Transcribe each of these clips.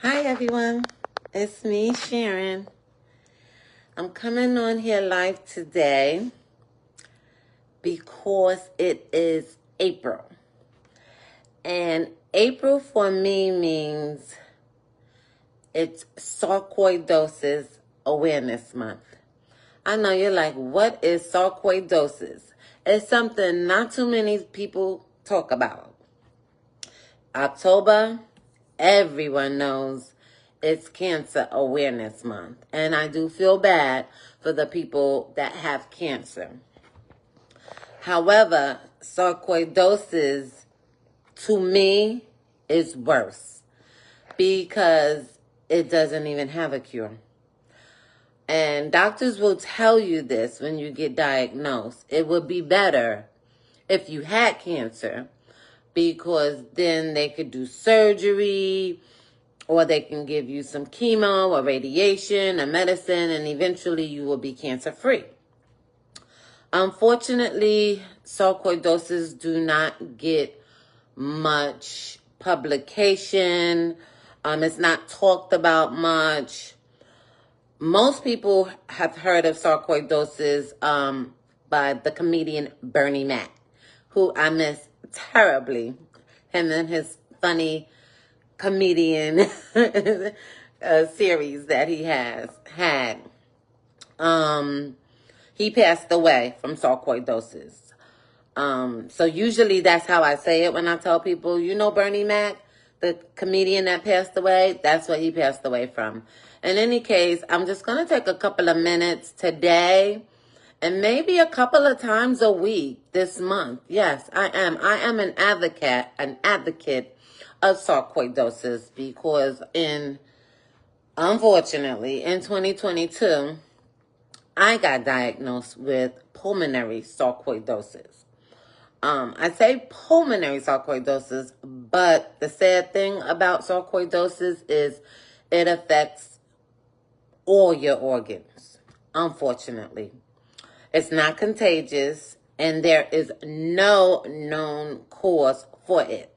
Hi everyone, it's me, Sharon. I'm coming on here live today because it is April. And April for me means it's Sarcoidosis Awareness Month. I know you're like, what is sarcoidosis? It's something not too many people talk about. October, everyone knows it's Cancer Awareness Month. And I do feel bad for the people that have cancer. However, sarcoidosis, to me, is worse because it doesn't even have a cure. And doctors will tell you this when you get diagnosed. It would be better if you had cancer because then they could do surgery or they can give you some chemo or radiation or medicine and eventually you will be cancer-free. Unfortunately, sarcoidosis do not get much publication. It's not talked about much. Most people have heard of sarcoidosis by the comedian Bernie Mac, who I miss terribly. Him and his funny comedian series that he has had. He passed away from sarcoidosis. So usually that's how I say it when I tell people, you know Bernie Mac, the comedian that passed away, that's what he passed away from. In any case, I'm just going to take a couple of minutes today and maybe a couple of times a week this month. Yes, I am. I am an advocate of sarcoidosis because unfortunately, in 2022, I got diagnosed with pulmonary sarcoidosis. I say pulmonary sarcoidosis, but the sad thing about sarcoidosis is it affects all your organs, unfortunately. It's not contagious, and there is no known cause for it.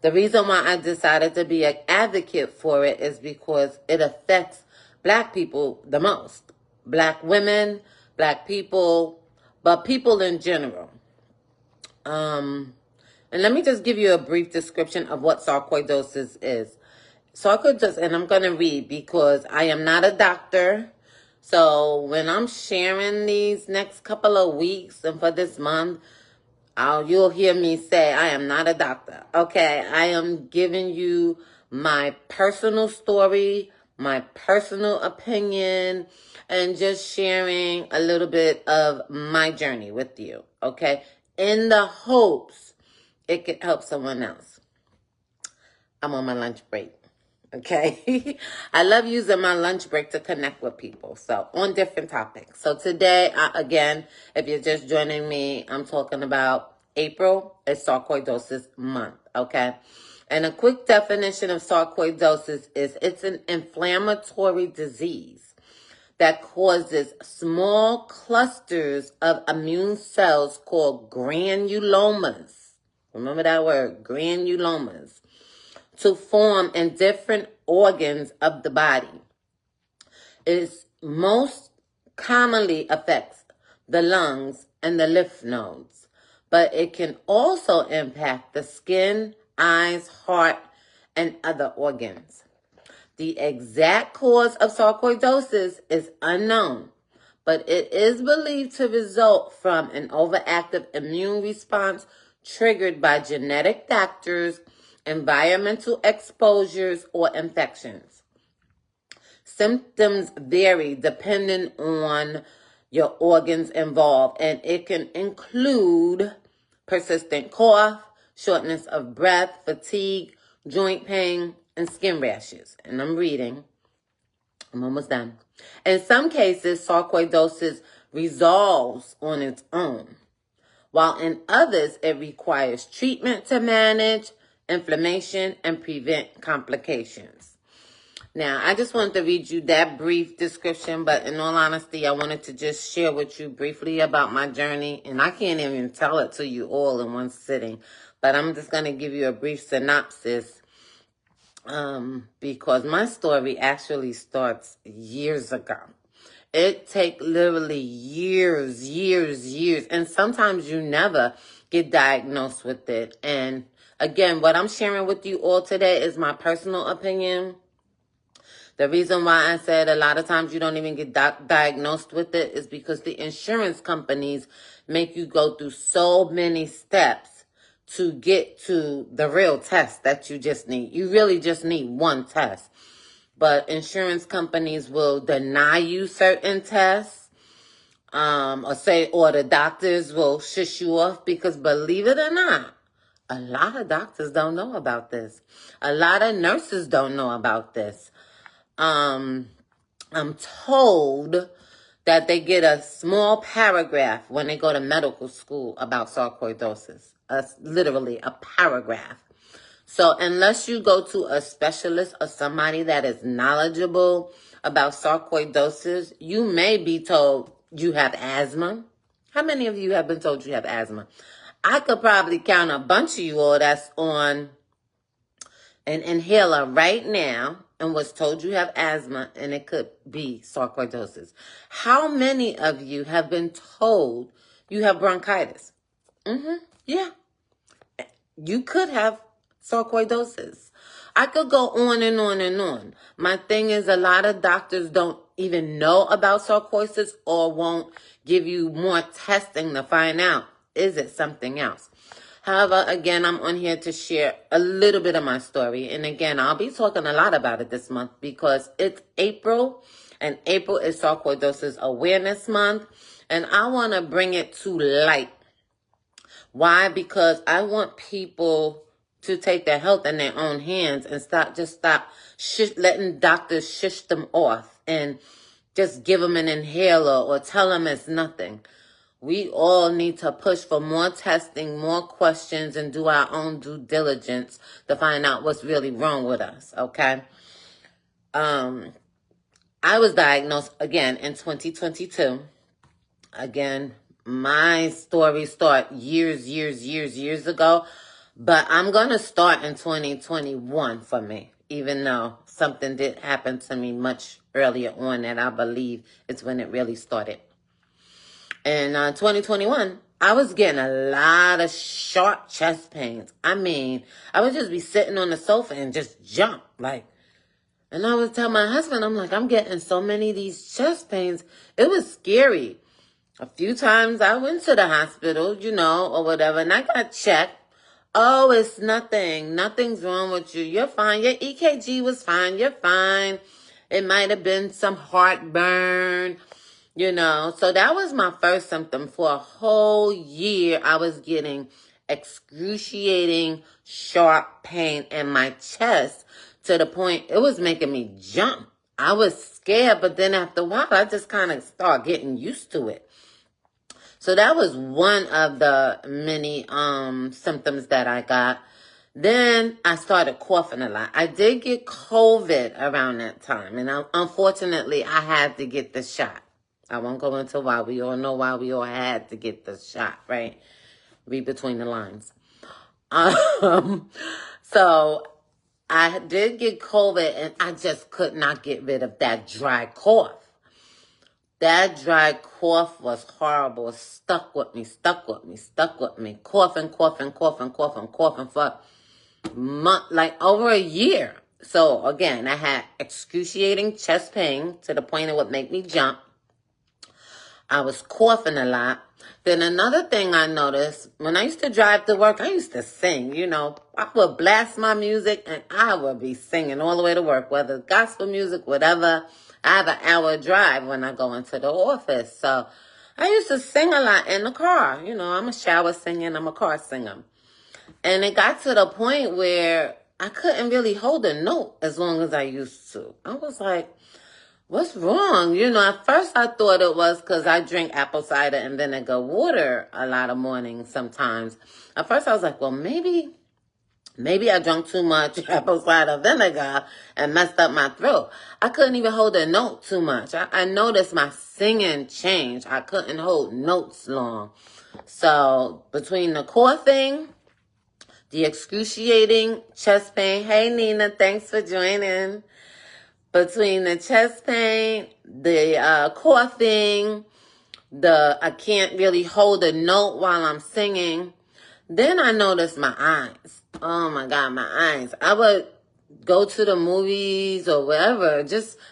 The reason why I decided to be an advocate for it is because it affects Black people the most. Black women, Black people, but people in general. And let me just give you a brief description of what sarcoidosis is. Sarcoidosis, and I'm going to read because I am not a doctor. So when I'm sharing these next couple of weeks and for this month, you'll hear me say I am not a doctor. Okay, I am giving you my personal story, my personal opinion, and just sharing a little bit of my journey with you. Okay, in the hopes it could help someone else. I'm on my lunch break. Okay. I love using my lunch break to connect with people. So on different topics. So today, again, if you're just joining me, I'm talking about April is Sarcoidosis Month. Okay. And a quick definition of sarcoidosis is it's an inflammatory disease that causes small clusters of immune cells called granulomas. Remember that word, granulomas, to form in different organs of the body. It most commonly affects the lungs and the lymph nodes, but it can also impact the skin, eyes, heart, and other organs. The exact cause of sarcoidosis is unknown, but it is believed to result from an overactive immune response triggered by genetic factors, environmental exposures, or infections. Symptoms vary depending on your organs involved, and it can include persistent cough, shortness of breath, fatigue, joint pain, and skin rashes. And I'm reading. I'm almost done. In some cases, sarcoidosis resolves on its own, while in others, it requires treatment to manage inflammation and prevent complications. Now, I just wanted to read you that brief description, but in all honesty, I wanted to just share with you briefly about my journey, and I can't even tell it to you all in one sitting, but I'm just going to give you a brief synopsis because my story actually starts years ago. It take literally years, and sometimes you never get diagnosed with it. And again, what I'm sharing with you all today is my personal opinion. The reason why I said a lot of times you don't even get diagnosed with it is because the insurance companies make you go through so many steps to get to the real test that you just need. You really just need one test. But insurance companies will deny you certain tests, or the doctors will shush you off because, believe it or not, a lot of doctors don't know about this. A lot of nurses don't know about this. I'm told that they get a small paragraph when they go to medical school about sarcoidosis. Literally a paragraph. So unless you go to a specialist or somebody that is knowledgeable about sarcoidosis, you may be told you have asthma. How many of you have been told you have asthma? I could probably count a bunch of you all that's on an inhaler right now and was told you have asthma, and it could be sarcoidosis. How many of you have been told you have bronchitis? Yeah. You could have sarcoidosis. I could go on and on and on. My thing is, a lot of doctors don't even know about sarcoidosis or won't give you more testing to find out, is it something else? However, again, I'm on here to share a little bit of my story. And again, I'll be talking a lot about it this month because it's April, and April is Sarcoidosis Awareness Month. And I want to bring it to light. Why? Because I want people to take their health in their own hands and stop letting doctors shush them off and just give them an inhaler or tell them it's nothing. We all need to push for more testing, more questions, and do our own due diligence to find out what's really wrong with us, okay? I was diagnosed again in 2022. Again, my story started years ago, but I'm going to start in 2021 for me, even though something did happen to me much earlier on, and I believe it's when it really started. In 2021, I was getting a lot of sharp chest pains. I mean, I would just be sitting on the sofa and just jump, and I would tell my husband, I'm like, I'm getting so many of these chest pains. It was scary. A few times I went to the hospital, or whatever, and I got checked. Oh, it's nothing. Nothing's wrong with you. You're fine. Your EKG was fine. You're fine. It might have been some heartburn. So that was my first symptom. For a whole year, I was getting excruciating, sharp pain in my chest to the point it was making me jump. I was scared, but then after a while, I just kind of started getting used to it. So that was one of the many symptoms that I got. Then I started coughing a lot. I did get COVID around that time, and unfortunately, I had to get the shot. I won't go into why. We all know why we all had to get the shot, right? Read between the lines. So I did get COVID, and I just could not get rid of that dry cough. That dry cough was horrible. It stuck with me. Coughing for over a year. So again, I had excruciating chest pain to the point it would make me jump. I was coughing a lot. Then another thing I noticed, when I used to drive to work, I used to sing, I would blast my music and I would be singing all the way to work, whether gospel music, whatever. I have an hour drive when I go into the office. So I used to sing a lot in the car. I'm a shower singer, I'm a car singer. And it got to the point where I couldn't really hold a note as long as I used to. I was like, what's wrong? At first I thought it was because I drink apple cider and vinegar water a lot of mornings sometimes. At first I was like, well, maybe I drank too much apple cider vinegar and messed up my throat. I couldn't even hold a note too much. I noticed my singing changed. I couldn't hold notes long. So between the coughing, the excruciating chest pain. Hey, Nina, thanks for joining. Between the chest pain, the coughing, I can't really hold a note while I'm singing. Then I noticed my eyes. Oh my God, my eyes. I would go to the movies or wherever,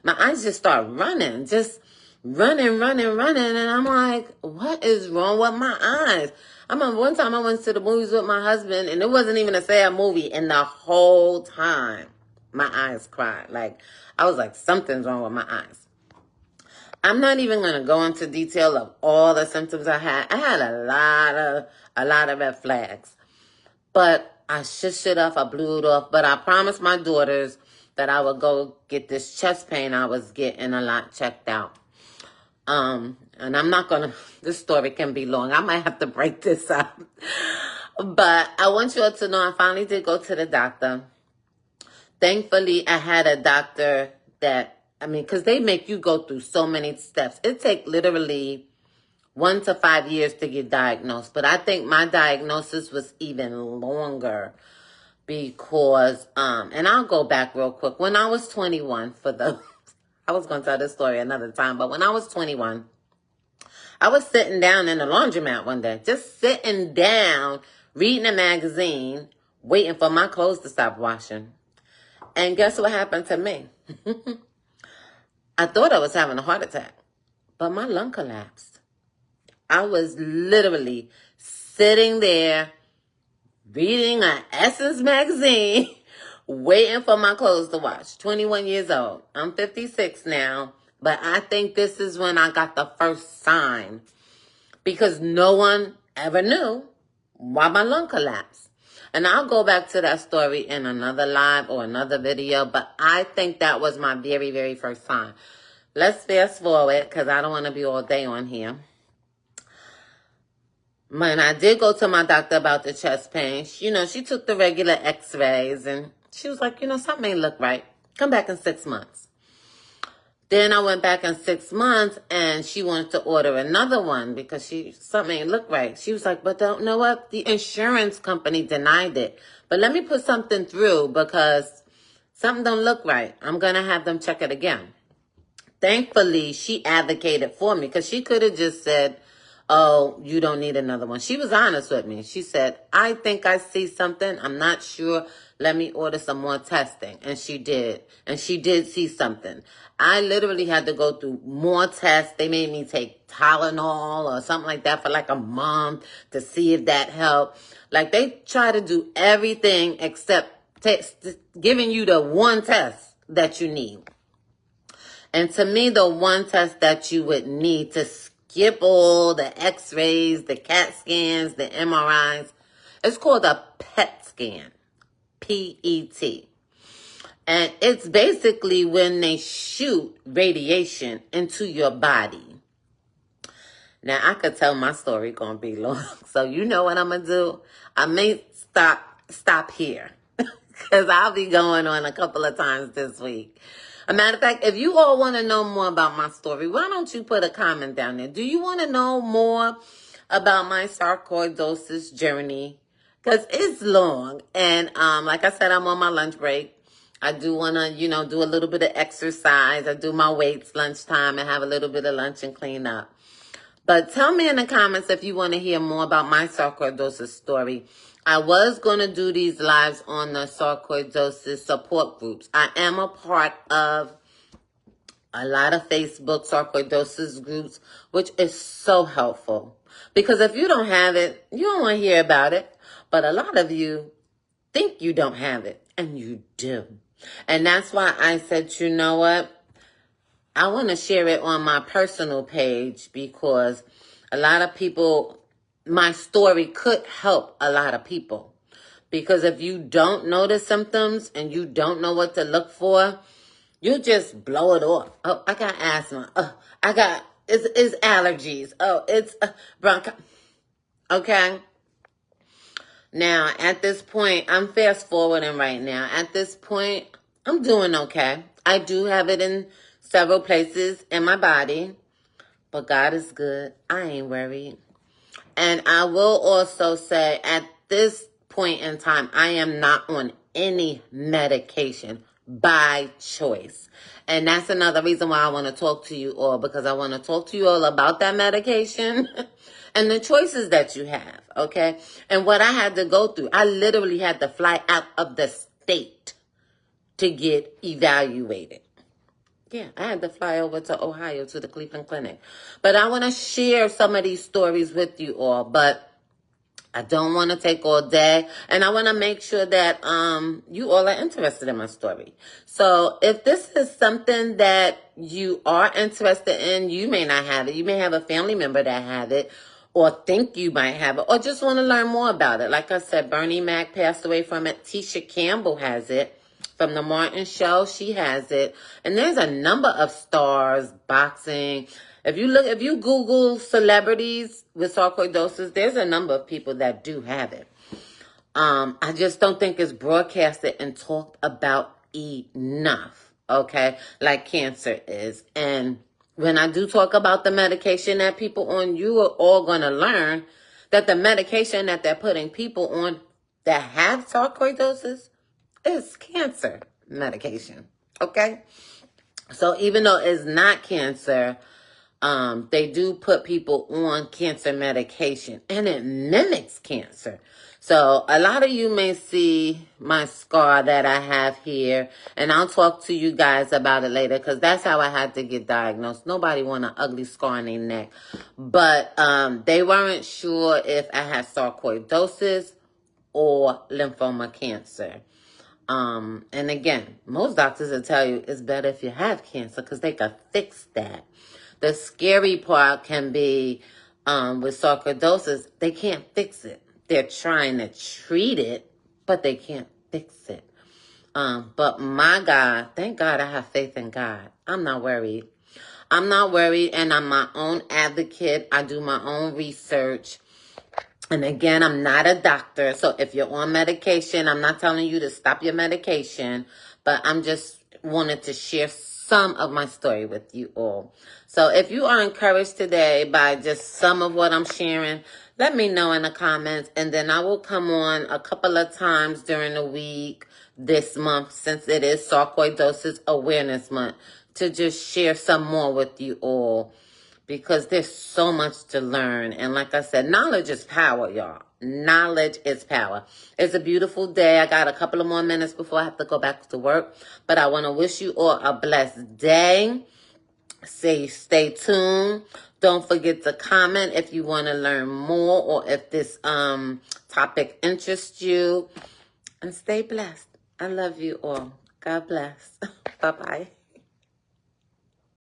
my eyes just start running, just running. And I'm like, what is wrong with my eyes? I remember one time I went to the movies with my husband, and it wasn't even a sad movie, and the whole time my eyes cried. Like, I was like, something's wrong with my eyes. I'm not even going to go into detail of all the symptoms I had. I had a lot of red flags. But I shushed it off. I blew it off. But I promised my daughters that I would go get this chest pain I was getting a lot checked out. And I'm not going to, this story can be long. I might have to break this up. But I want you all to know I finally did go to the doctor. Thankfully, I had a doctor because they make you go through so many steps. It takes literally 1 to 5 years to get diagnosed. But I think my diagnosis was even longer because, and I'll go back real quick. When I was 21, I was going to tell this story another time, but when I was 21, I was sitting down in the laundromat one day, just sitting down, reading a magazine, waiting for my clothes to stop washing. And guess what happened to me? I thought I was having a heart attack, but my lung collapsed. I was literally sitting there reading an Essence magazine, waiting for my clothes to wash. 21 years old. I'm 56 now, but I think this is when I got the first sign because no one ever knew why my lung collapsed. And I'll go back to that story in another live or another video, but I think that was my very, very first sign. Let's fast forward because I don't want to be all day on here. When I did go to my doctor about the chest pain, she took the regular x-rays and she was like, something ain't look right. Come back in 6 months. Then I went back in 6 months and she wanted to order another one because something ain't look right. She was like, but don't know what? The insurance company denied it. But let me put something through because something don't look right. I'm going to have them check it again. Thankfully, she advocated for me because she could have just said, oh, you don't need another one. She was honest with me. She said, I think I see something. I'm not sure. Let me order some more testing. And she did. And she did see something. I literally had to go through more tests. They made me take Tylenol or something like that for like a month to see if that helped. Like they try to do everything except giving you the one test that you need. And to me, the one test that you would need to skip all the x-rays, the CAT scans, the MRIs, it's called a PET scan. P-E-T. And it's basically when they shoot radiation into your body. Now, I could tell my story gonna be long. So you know what I'm gonna do? I may stop here. Because I'll be going on a couple of times this week. A matter of fact, if you all want to know more about my story, why don't you put a comment down there? Do you want to know more about my sarcoidosis journey? Because it's long. And like I said, I'm on my lunch break. I do want to, do a little bit of exercise. I do my weights lunchtime and have a little bit of lunch and clean up. But tell me in the comments if you want to hear more about my sarcoidosis story. I was going to do these lives on the sarcoidosis support groups. I am a part of a lot of Facebook sarcoidosis groups, which is so helpful. Because if you don't have it, you don't want to hear about it. But a lot of you think you don't have it, and you do. And that's why I said, you know what? I want to share it on my personal page because a lot of people, my story could help a lot of people. Because if you don't know the symptoms and you don't know what to look for, you just blow it off. Oh, I got asthma. Oh, it's allergies. Oh, it's bronchitis. Okay. Now, at this point, I'm fast forwarding right now. At this point, I'm doing okay. I do have it in several places in my body, but God is good. I ain't worried. And I will also say at this point in time, I am not on any medication by choice. And that's another reason why I want to talk to you all, because I want to talk to you all about that medication and the choices that you have, okay? And what I had to go through. I literally had to fly out of the state to get evaluated. Yeah, I had to fly over to Ohio to the Cleveland Clinic. But I want to share some of these stories with you all, but I don't want to take all day, and I want to make sure that you all are interested in my story. So if this is something that you are interested in, you may not have it. You may have a family member that have it, or think you might have it, or just want to learn more about it. Like I said, Bernie Mac passed away from it. Tisha Campbell has it. From the Martin Show, she has it. And there's a number of stars, boxing. If you Google celebrities with sarcoidosis, there's a number of people that do have it. I just don't think it's broadcasted and talked about enough, okay? Like cancer is. And when I do talk about the medication that people on, you are all going to learn that the medication that they're putting people on that have sarcoidosis is cancer medication, okay? So even though it's not cancer, they do put people on cancer medication, and it mimics cancer. So a lot of you may see my scar that I have here, and I'll talk to you guys about it later, because that's how I had to get diagnosed. Nobody want an ugly scar on their neck. But they weren't sure if I had sarcoidosis or lymphoma cancer. And again, most doctors will tell you it's better if you have cancer, because they can fix that. The scary part can be with sarcoidosis, they can't fix it. They're trying to treat it, but they can't fix it. But my God, thank God I have faith in God. I'm not worried. I'm not worried, and I'm my own advocate. I do my own research. And again, I'm not a doctor, so if you're on medication, I'm not telling you to stop your medication, but I'm just wanted to share some of my story with you all. So if you are encouraged today by just some of what I'm sharing, let me know in the comments, and then I will come on a couple of times during the week this month, since it is Sarcoidosis Awareness Month, to just share some more with you all. Because there's so much to learn. And like I said, knowledge is power, y'all. Knowledge is power. It's a beautiful day. I got a couple of more minutes before I have to go back to work. But I want to wish you all a blessed day. Stay tuned. Don't forget to comment if you want to learn more, or if this topic interests you. And stay blessed. I love you all. God bless. Bye-bye.